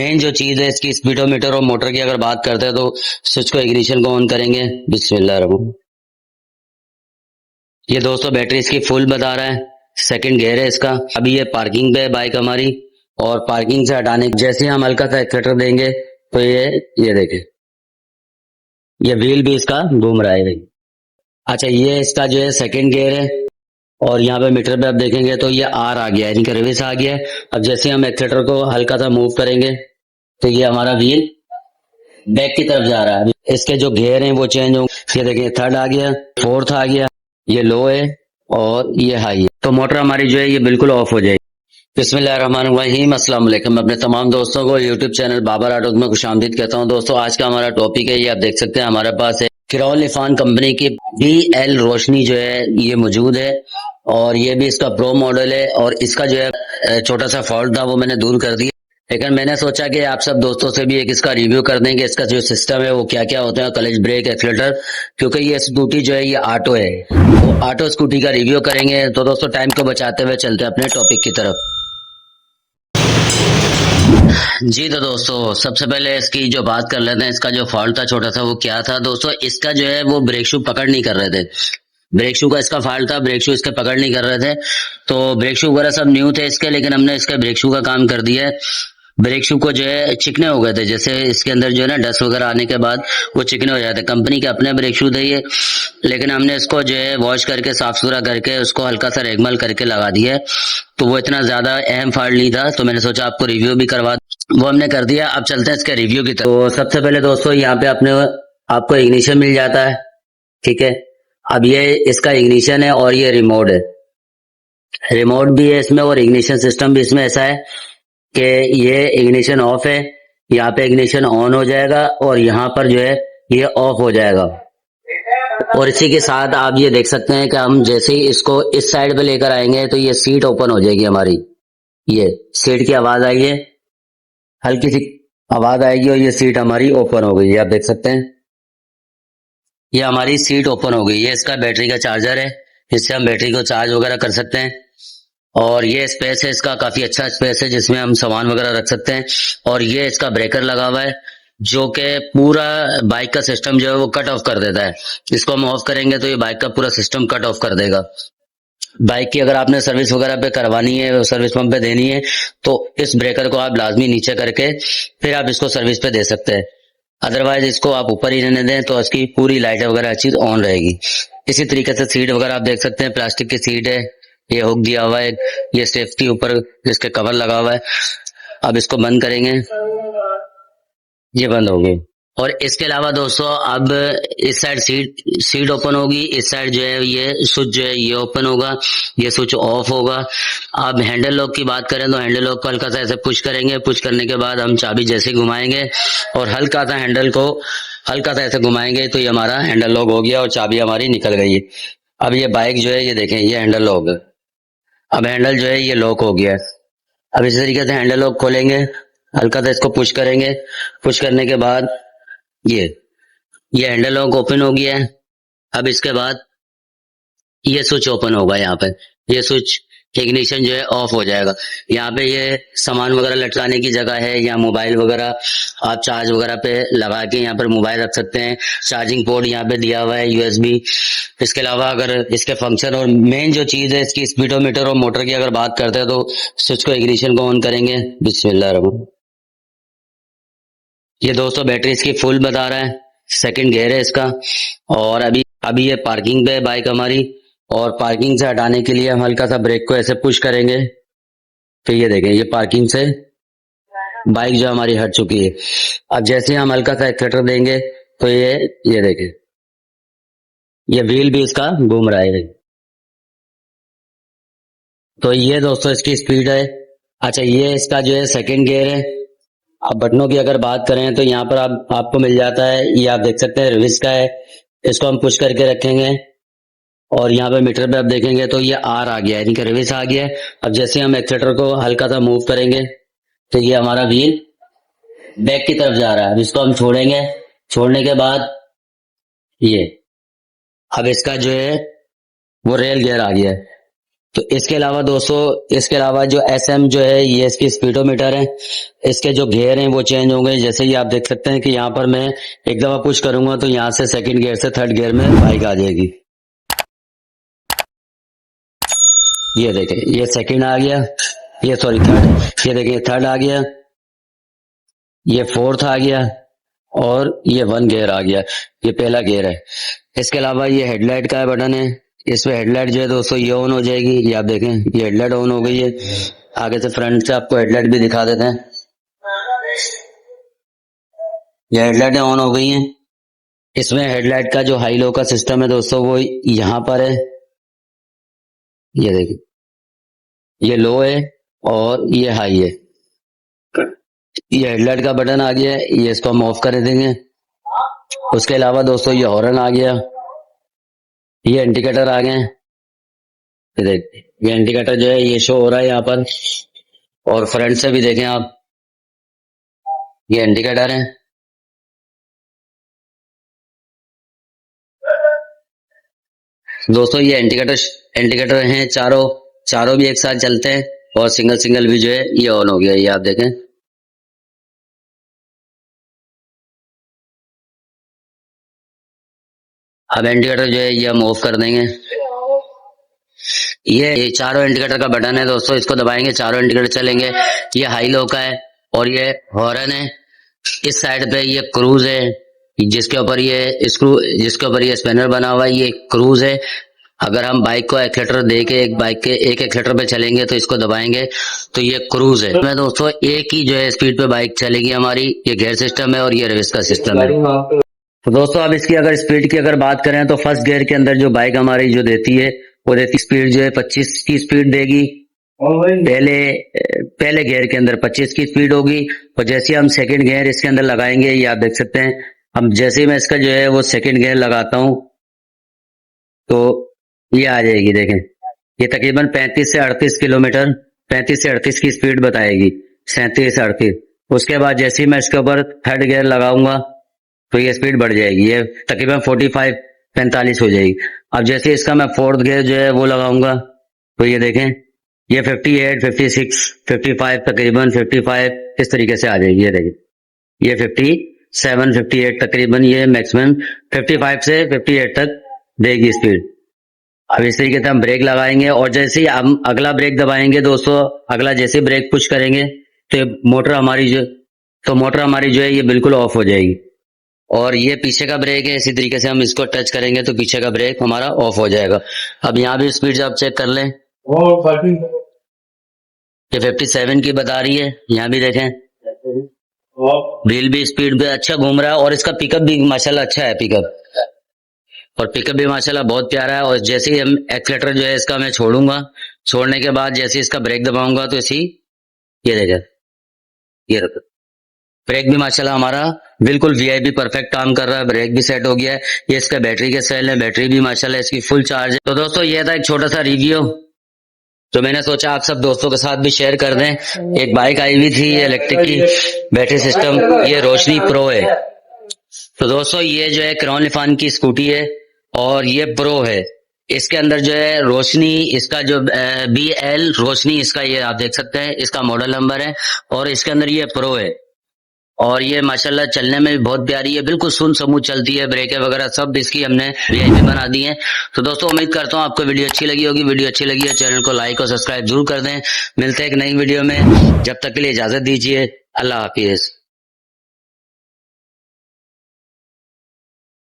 Main जो चीज है इसकी स्पीडोमीटर और मोटर की अगर बात करते हैं तो स्विच को इग्निशन को ऑन करेंगे। बिस्मिल्लाह। ये दोस्तों बैटरी इसकी फुल बता रहा है, सेकंड गियर है इसका। अभी ये पार्किंग पे है बाइक हमारी, और पार्किंग से हटाने जैसे हम हल्का सा एक्सीलेटर देंगे तो ये देखे ये व्हील भी इसका घूम रहा है। अच्छा, ये इसका जो है सेकंड गियर है, और यहाँ पे मीटर पे आप देखेंगे तो ये आर आ गया है, यानी कि रिवर्स आ गया है। अब जैसे हम एक्सीलेटर को हल्का सा मूव करेंगे तो ये हमारा व्हील बैक की तरफ जा रहा है। इसके जो गियर हैं वो चेंज होंगे। ये देखिए थर्ड आ गया, फोर्थ आ गया, ये लो है और ये हाई है। तो मोटर हमारी जो है ये बिल्कुल ऑफ हो जाएगी। बिस्मिल्लाहिर्रहमानिर्रहीम, अस्सलाम वालेकुम। अपने तमाम दोस्तों को यूट्यूब चैनल बाबर ऑटोज में खुशामदीद कहता हूं। दोस्तों आज का हमारा टॉपिक है, ये आप देख सकते हैं हमारे पास है किरौल इफान कंपनी की BL रोशनी जो है ये मौजूद है, और ये भी इसका प्रो मॉडल है। और इसका जो है छोटा सा फॉल्ट था वो मैंने दूर कर दिया, लेकिन मैंने सोचा कि आप सब दोस्तों से भी एक इसका रिव्यू कर देंगे, इसका जो सिस्टम है वो क्या क्या होते हैं, क्लच, ब्रेक, एक्सीलेटर, क्योंकि ये स्कूटी जो है ये ऑटो है, वो ऑटो स्कूटी का रिव्यू करेंगे। तो दोस्तों टाइम को बचाते हुए चलते हैं अपने टॉपिक की तरफ। जी तो दोस्तों सबसे पहले इसकी जो बात कर लेते हैं, इसका जो फॉल्ट था छोटा सा वो क्या था। दोस्तों इसका जो है वो ब्रेक शू पकड़ नहीं कर रहे थे, ब्रेक शू का इसका फॉल्ट था, ब्रेक शू इसके पकड़ नहीं कर रहे थे। तो ब्रेक शू वगैरह सब न्यू थे इसके, लेकिन हमने इसके ब्रेक शू का काम कर दिया है। ब्रेक शू को जो है चिकने हो गए थे, जैसे इसके अंदर जो है ना डस्ट वगैरह आने के बाद वो चिकने हो जाते। कंपनी के अपने ब्रेक शू थे ये, लेकिन हमने इसको जो है वॉश करके साफ सुथरा करके उसको हल्का सा रेगमल करके लगा दिया है। तो वो इतना ज्यादा अहम फॉल्ट नहीं था, तो मैंने सोचा आपको रिव्यू भी करवा, वो हमने कर दिया। अब चलते हैं इसके रिव्यू की तरफ। तो सबसे पहले दोस्तों यहाँ पे अपने आपको इग्निशन मिल जाता है, ठीक है। अब ये इसका इग्निशन है और ये रिमोट है, रिमोट भी है इसमें, और इग्निशन सिस्टम भी इसमें ऐसा है कि ये इग्निशन ऑफ है, यहाँ पे इग्निशन ऑन हो जाएगा, और यहाँ पर जो है ये ऑफ हो जाएगा। और इसी के साथ आप ये देख सकते हैं कि हम जैसे ही इसको इस साइड पे लेकर आएंगे तो ये सीट ओपन हो जाएगी हमारी। ये सीट की आवाज आई है, हल्की सी आवाज आएगी और ये सीट हमारी ओपन हो गई है, आप देख सकते हैं ये हमारी सीट ओपन हो गई। ये इसका बैटरी का चार्जर है, इससे हम बैटरी को चार्ज वगैरह कर सकते हैं। और ये स्पेस है इसका, काफी अच्छा स्पेस है जिसमें हम सामान वगैरह रख सकते हैं। और ये इसका ब्रेकर लगा हुआ है जो कि पूरा बाइक का सिस्टम जो है वो कट ऑफ कर देता है। इसको हम ऑफ करेंगे तो ये बाइक का पूरा सिस्टम कट ऑफ कर देगा। बाइक की अगर आपने सर्विस वगैरह पे करवानी है, सर्विस पंप पे देनी है, तो इस ब्रेकर को आप लाजमी नीचे करके फिर आप इसको सर्विस पे दे सकते हैं। अदरवाइज इसको आप ऊपर ही रहने दें तो इसकी पूरी लाइट वगैरह चीज ऑन रहेगी। इसी तरीके से सीट वगैरह आप देख सकते हैं, प्लास्टिक की सीट है, ये हुक दिया हुआ है, ये सेफ्टी ऊपर इसके कवर लगा हुआ है। अब इसको बंद करेंगे, ये बंद हो गई। और इसके अलावा दोस्तों अब इस साइड सीट ओपन होगी, इस साइड जो है ये स्विच जो है ये ओपन होगा, ये स्विच ऑफ होगा। अब हैंडल लॉक की बात करें तो हैंडल लॉक को हल्का सा ऐसे पुश करेंगे, पुश करने के बाद हम चाबी जैसे घुमाएंगे और हल्का सा हैंडल को हल्का सा ऐसे घुमाएंगे तो ये हमारा हैंडल लॉक हो गया और चाबी हमारी निकल गई है। अब ये बाइक जो है ये देखें, ये हैंडल लॉक है, अब हैंडल जो है ये लॉक हो गया है। अब इसी तरीके से हैंडल लॉक खोलेंगे, हल्का सा इसको पुश करेंगे, पुश करने के बाद ये हैंडल लॉक ओपन हो गया है। अब इसके बाद ये स्विच ओपन होगा, यहाँ पे ये स्विच इग्निशन जो है ऑफ हो जाएगा। यहाँ पे ये सामान वगैरह लटकाने की जगह है, या मोबाइल वगैरह आप चार्ज वगैरह पे लगा के यहाँ पर मोबाइल रख सकते हैं। चार्जिंग पोर्ट यहाँ पे दिया हुआ है USB। इसके अलावा अगर इसके फंक्शन और मेन जो चीज है इसकी स्पीडोमीटर और मोटर की अगर बात करते हैं तो स्विच को इग्निशन को ऑन करेंगे। बिस्मिल्लाह। ये दोस्तों बैटरी इसकी फुल बता रहा है, सेकंड गियर है इसका। और अभी ये पार्किंग पे है बाइक हमारी, और पार्किंग से हटाने के लिए हम हल्का सा ब्रेक को ऐसे पुश करेंगे तो ये देखें ये पार्किंग से बाइक जो हमारी हट चुकी है। अब जैसे हम हल्का सा एक्सीलेटर देंगे तो ये देखें ये व्हील भी इसका घूम रहा है। तो ये दोस्तों इसकी स्पीड है। अच्छा, ये इसका जो है सेकंड गियर है। अब बटनों की अगर बात करें तो यहाँ पर आपको मिल जाता है, ये आप देख सकते हैं रिवर्स का है, इसको हम पुश करके रखेंगे और यहाँ पे मीटर पे आप देखेंगे तो ये आर आ गया है, यानी कि रिवर्स आ गया है। अब जैसे हम एक्सीलेटर को हल्का सा मूव करेंगे तो ये हमारा व्हील बैक की तरफ जा रहा है। इसको हम छोड़ेंगे, छोड़ने के बाद ये अब इसका जो है वो रेल गियर आ गया है। तो इसके अलावा दोस्तों, इसके अलावा जो SM जो है ये इसकी स्पीडोमीटर है, इसके जो गियर हैं वो चेंज होंगे। जैसे ही आप देख सकते हैं कि यहाँ पर मैं एक दफा पुश करूंगा तो यहाँ से सेकंड गियर से थर्ड गियर में बाइक आ जाएगी। ये देखें, ये सेकंड आ गया, ये सॉरी थर्ड, ये देखें थर्ड आ गया, ये फोर्थ आ गया और ये 1 गियर आ गया। ये पहला गियर है। इसके अलावा ये हेडलाइट का बटन है, इसमें हेडलाइट जो है दोस्तों ये ऑन हो जाएगी। ये आप देखें, ये हेडलाइट ऑन हो गई है। आगे से फ्रंट से आपको हेडलाइट भी दिखा देते हैं। ये हेडलाइटें ऑन हो गई हैं। इसमें हेडलाइट का जो हाई लो का सिस्टम है दोस्तों वो यहाँ पर है। ये देखिए, ये लो है और ये हाई है। ये हेडलाइट का बटन आ गया है, ये इसको हम ऑफ कर देंगे। उसके अलावा दोस्तों ये हॉर्न आ गया, ये इंडिकेटर आ गए। ये देखिए, ये इंडिकेटर जो है ये शो हो रहा है यहाँ पर। और फ्रंट से भी देखें आप, ये इंडिकेटर है। दोस्तों ये इंडिकेटर हैं चारों भी एक साथ चलते हैं और सिंगल सिंगल भी जो है ये ऑन हो गया। ये आप देखें, अब इंडिकेटर जो है ये हम ऑफ कर देंगे। ये चारों इंडिकेटर का बटन है दोस्तों, इसको दबाएंगे चारों इंडिकेटर चलेंगे। ये हाई लो का है और ये हॉर्न है। इस साइड पे ये क्रूज है, जिसके ऊपर ये स्पिनर बना हुआ है, ये क्रूज है। अगर हम बाइक को एक्सीलेटर दे के एक एक्सीलेटर पे चलेंगे तो इसको दबाएंगे तो ये क्रूज है। मैं दोस्तों एक ही जो है स्पीड पे बाइक चलेगी हमारी। ये गियर सिस्टम है और ये रिवर्स का सिस्टम है। तो दोस्तों अब इसकी अगर स्पीड की अगर बात करें तो फर्स्ट गियर के अंदर जो बाइक हमारी जो देती है वो देती स्पीड जो है 25 की स्पीड देगी। पहले गियर के अंदर 25 की स्पीड होगी और जैसे हम सेकंड गियर इसके अंदर लगाएंगे, ये आप देख सकते हैं। अब जैसे ही मैं इसका जो है वो सेकंड गियर लगाता हूं तो ये आ जाएगी। देखें, ये तकरीबन 35 से 38 किलोमीटर, 35 से 38 की स्पीड बताएगी, 37 से 38। उसके बाद जैसे ही मैं इसके ऊपर थर्ड गियर लगाऊंगा तो ये स्पीड बढ़ जाएगी, ये तकरीबन 45 हो जाएगी। अब जैसे इसका मैं फोर्थ गियर जो है वो लगाऊंगा तो ये देखें, ये 58, 56, 55 तकरीबन 55 इस तरीके से आ जाएगी। ये देखें, ये 57, 58 तकरीबन, ये मैक्सिमम 55 से 58 तक देगी स्पीड। अब इस तरीके से हम ब्रेक लगाएंगे और जैसे ही हम अगला ब्रेक दबाएंगे दोस्तों, अगला जैसे ब्रेक पुश करेंगे तो मोटर हमारी जो है ये बिल्कुल ऑफ हो जाएगी। और ये पीछे का ब्रेक है, इसी तरीके से हम इसको टच करेंगे तो पीछे का ब्रेक हमारा ऑफ हो जाएगा। अब यहाँ भी स्पीड आप चेक कर लें, ये 57 की बता रही है। यहाँ भी देखें, व्हील भी स्पीड पे अच्छा घूम रहा है और इसका पिकअप भी माशाल्लाह अच्छा है। पिकअप भी माशाल्लाह बहुत प्यारा है। और जैसे ही हम एक्सीलेटर जो है इसका मैं छोड़ूंगा, छोड़ने के बाद जैसे इसका ब्रेक दबाऊंगा तो ये देखें, ये देखो ब्रेक भी माशाल्लाह हमारा बिल्कुल वीआईपी परफेक्ट काम कर रहा है। ब्रेक भी सेट हो गया है। ये इसका बैटरी के सेल है, बैटरी भी माशाल्लाह इसकी फुल चार्ज है। तो दोस्तों ये था एक छोटा सा रिव्यू जो मैंने सोचा आप सब दोस्तों के साथ भी शेयर कर दें। एक बाइक आई हुई थी ये इलेक्ट्रिक की बैटरी सिस्टम, ये रोशनी प्रो है। तो दोस्तों ये जो है क्रॉन लिफान की स्कूटी है और ये प्रो है। इसके अंदर जो है रोशनी, इसका जो BL रोशनी, इसका ये आप देख सकते हैं, इसका मॉडल नंबर है और इसके अंदर ये प्रो है। और ये माशाल्लाह चलने में भी बहुत प्यारी है, बिल्कुल सुन समूथ चलती है। ब्रेकें वगैरह सब इसकी हमने वीआईपी बना दी है। तो दोस्तों उम्मीद करता हूँ आपको वीडियो अच्छी लगी होगी। वीडियो अच्छी लगी है चैनल को लाइक और सब्सक्राइब जरूर कर दें। मिलते हैं एक नई वीडियो में, जब तक के लिए इजाजत दीजिए। अल्लाह हाफिज।